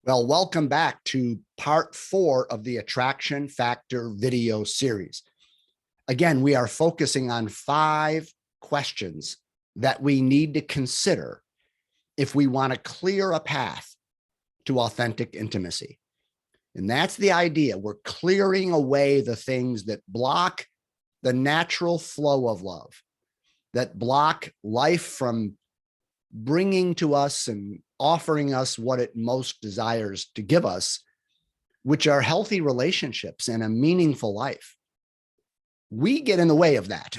Well, welcome back to part 4 of the Attraction Factor video series. Again, we are focusing on 5 questions that we need to consider if we want to clear a path to authentic intimacy. And that's the idea. We're clearing away the things that block the natural flow of love, that block life from bringing to us and offering us what it most desires to give us, which are healthy relationships and a meaningful life. We get in the way of that.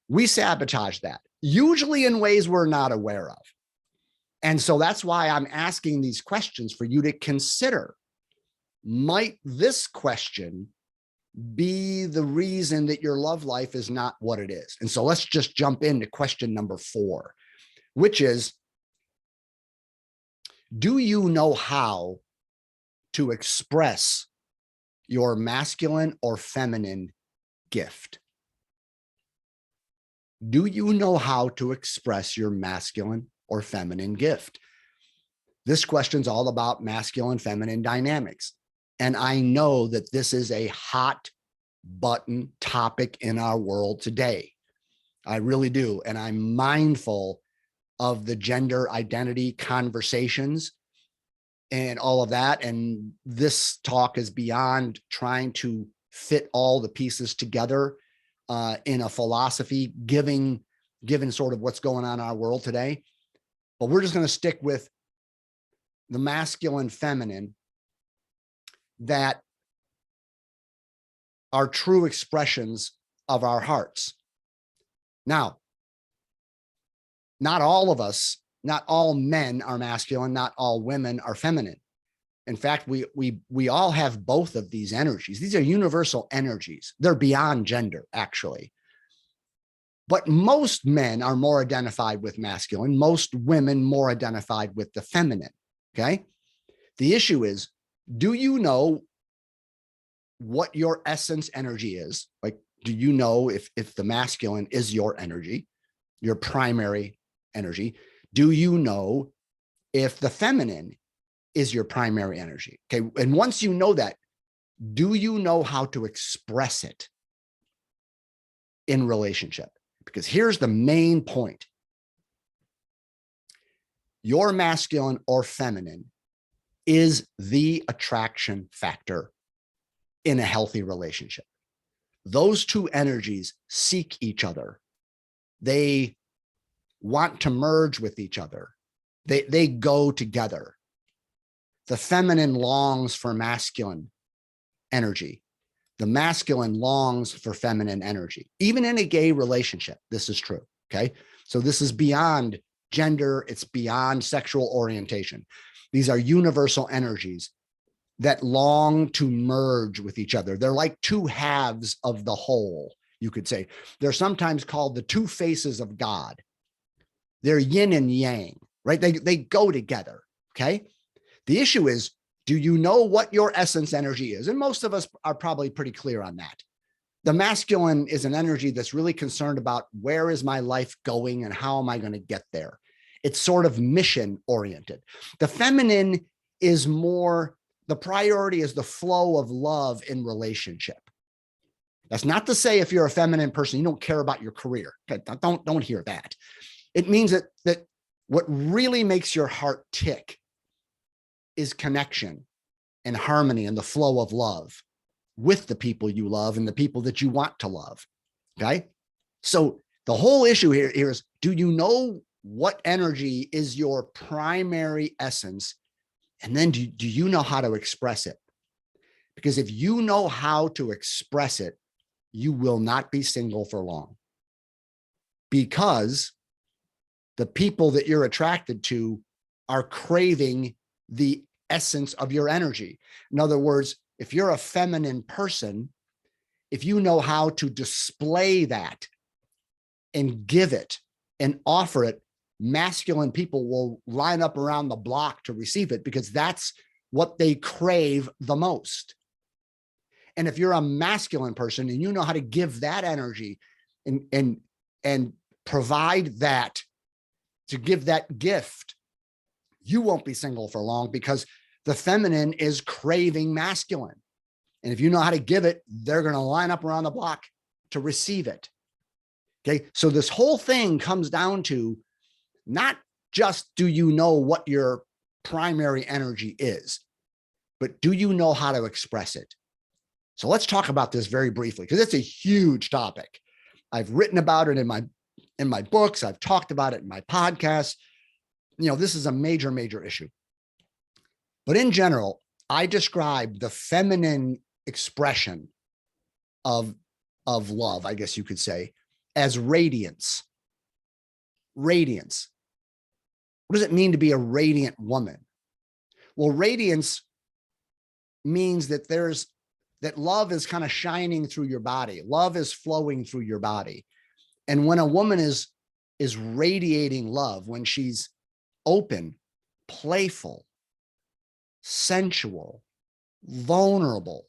We sabotage that, usually in ways we're not aware of. And so that's why I'm asking these questions for you to consider. Might this question be the reason that your love life is not what it is? And so let's just jump into question number 4, which is, do you know how to express your masculine or feminine gift? Do you know how to express your masculine or feminine gift? This question's all about masculine, feminine dynamics. And I know that this is a hot button topic in our world today. I really do. And I'm mindful of the gender identity conversations and all of that. And this talk is beyond trying to fit all the pieces together in a philosophy, given sort of what's going on in our world today. But we're just going to stick with the masculine, feminine, that are true expressions of our hearts. Now, not all of us, not all men are masculine, not all women are feminine. In fact, we all have both of these energies. These are universal energies. They're beyond gender, actually. But most men are more identified with masculine, most women more identified with the feminine, okay? The issue is, do you know what your essence energy is? Like, do you know if the masculine is your energy, your primary energy? Do you know if the feminine is your primary energy? Okay. And once you know that, do you know how to express it in relationship? Because here's the main point. Your masculine or feminine is the attraction factor in a healthy relationship. Those two energies seek each other. They want to merge with each other. They go together. The feminine longs for masculine energy. The masculine longs for feminine energy. Even in a gay relationship, this is true, okay? So this is beyond gender. It's beyond sexual orientation. These are universal energies that long to merge with each other. They're like two halves of the whole, you could say. They're sometimes called the two faces of God. They're yin and yang, right? They go together, okay? The issue is, do you know what your essence energy is? And most of us are probably pretty clear on that. The masculine is an energy that's really concerned about, where is my life going and how am I going to get there? It's sort of mission oriented. The feminine is more, the priority is the flow of love in relationship. That's not to say if you're a feminine person, you don't care about your career. Okay? Don't hear that. It means that what really makes your heart tick is connection and harmony and the flow of love with the people you love and the people that you want to love. Okay. So the whole issue here is, do you know what energy is your primary essence? And then do you know how to express it? Because if you know how to express it, you will not be single for long, because the people that you're attracted to are craving the essence of your energy. In other words, if you're a feminine person, if you know how to display that and give it and offer it, masculine people will line up around the block to receive it, because that's what they crave the most. And if you're a masculine person and you know how to give that energy and provide that, to give that gift, you won't be single for long, because The feminine is craving masculine. And if you know how to give it, they're going to line up around the block to receive it. Okay. So this whole thing comes down to not just do you know what your primary energy is, but do you know how to express it? So let's talk about this very briefly, because it's a huge topic. I've written about it in my books. I've talked about it in my podcasts. This is a major, major issue. But in general, I describe the feminine expression of love, I guess you could say, as radiance. Radiance. What does it mean to be a radiant woman? Well, radiance means that that love is kind of shining through your body. Love is flowing through your body. And when a woman is radiating love, when she's open, playful, sensual, vulnerable,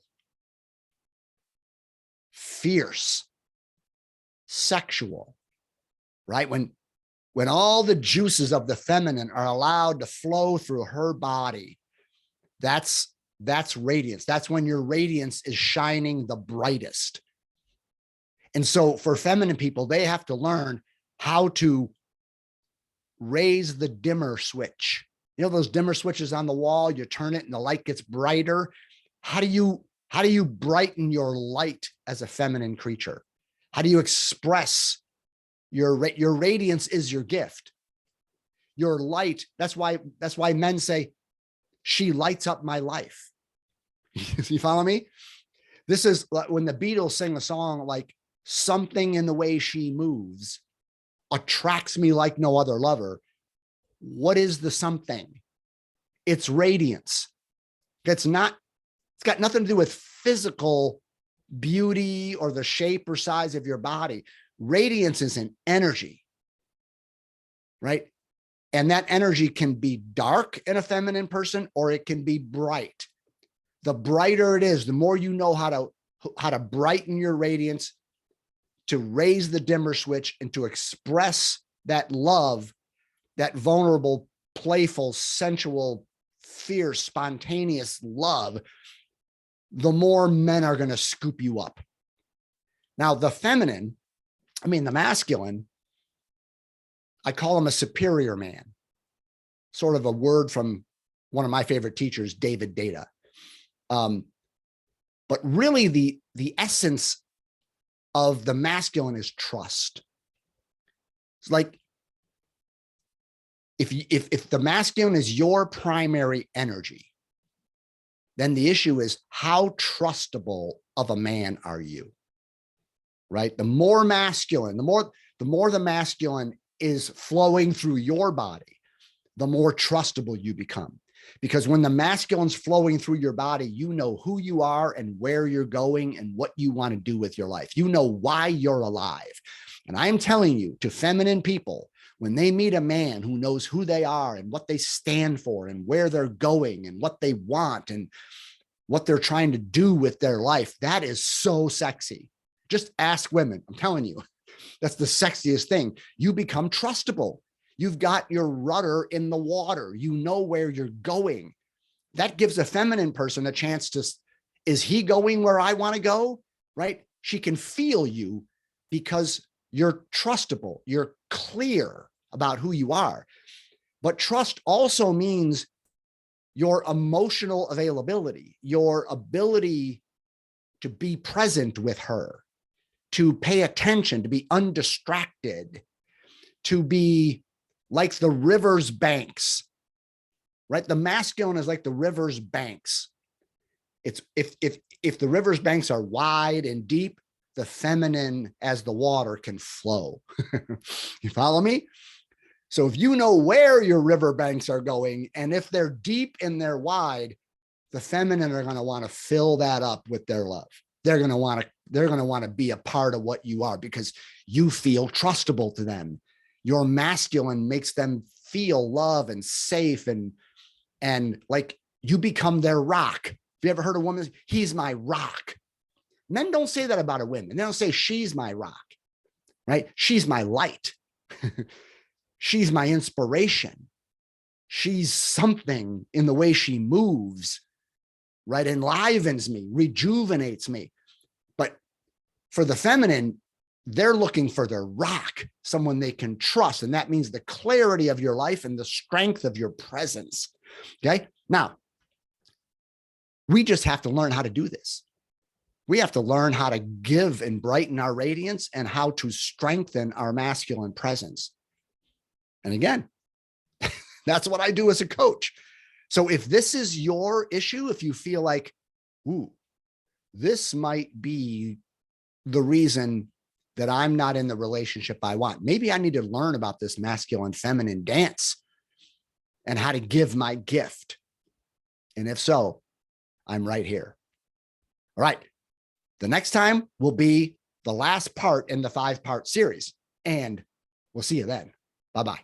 fierce, sexual, right? When all the juices of the feminine are allowed to flow through her body, that's radiance. That's when your radiance is shining the brightest. And so for feminine people, they have to learn how to raise the dimmer switch. Those dimmer switches on the wall, you turn it and the light gets brighter. How do you brighten your light as a feminine creature? How do you express your radiance is your gift? Your light. That's why men say, she lights up my life. You follow me? This is when the Beatles sing a song like, something in the way she moves attracts me like no other lover. What is the something? It's radiance. It's got nothing to do with physical beauty or the shape or size of your body. Radiance is an energy, right? And that energy can be dark in a feminine person, or it can be bright. The brighter it is, the more you know how to brighten your radiance, to raise the dimmer switch, and to express that love, that vulnerable, playful, sensual, fierce, spontaneous love, the more men are going to scoop you up. Now, the masculine, I call him a superior man, sort of a word from one of my favorite teachers, David Data. But really the essence of the masculine is trust. It's like, if the masculine is your primary energy, then the issue is, how trustable of a man are you? Right? The more masculine, the more the masculine is flowing through your body, the more trustable you become. Because when the masculine's flowing through your body, you know who you are and where you're going and what you want to do with your life. You know why you're alive. And I'm telling you, to feminine people, when they meet a man who knows who they are and what they stand for and where they're going and what they want and what they're trying to do with their life, that is so sexy. Just ask women. I'm telling you, that's the sexiest thing. You become trustable. You've got your rudder in the water. You know where you're going. That gives a feminine person a chance to, is he going where I want to go? Right? She can feel you because you're trustable. You're clear about who you are. But trust also means your emotional availability, your ability to be present with her, to pay attention, to be undistracted, to be like the river's banks, right? The masculine is like the river's banks. It's if the river's banks are wide and deep, the feminine as the water can flow. You follow me? So if you know where your river banks are going, and if they're deep and they're wide, the feminine are going to want to fill that up with their love. They're going to want to be a part of what you are because you feel trustable to them. Your masculine makes them feel love and safe and like you become their rock. Have you ever heard a woman, he's my rock? Men don't say that about a woman. They don't say she's my rock, right? She's my light. She's my inspiration. She's something in the way she moves, right? Enlivens me, rejuvenates me. But for the feminine, they're looking for their rock, someone they can trust. And that means the clarity of your life and the strength of your presence. Okay. Now, we just have to learn how to do this. We have to learn how to give and brighten our radiance and how to strengthen our masculine presence. And again, that's what I do as a coach. So if this is your issue, if you feel like, ooh, this might be the reason that I'm not in the relationship I want, maybe I need to learn about this masculine feminine dance and how to give my gift. And if so, I'm right here. All right. The next time will be the last part in the 5-part series, and we'll see you then. Bye-bye.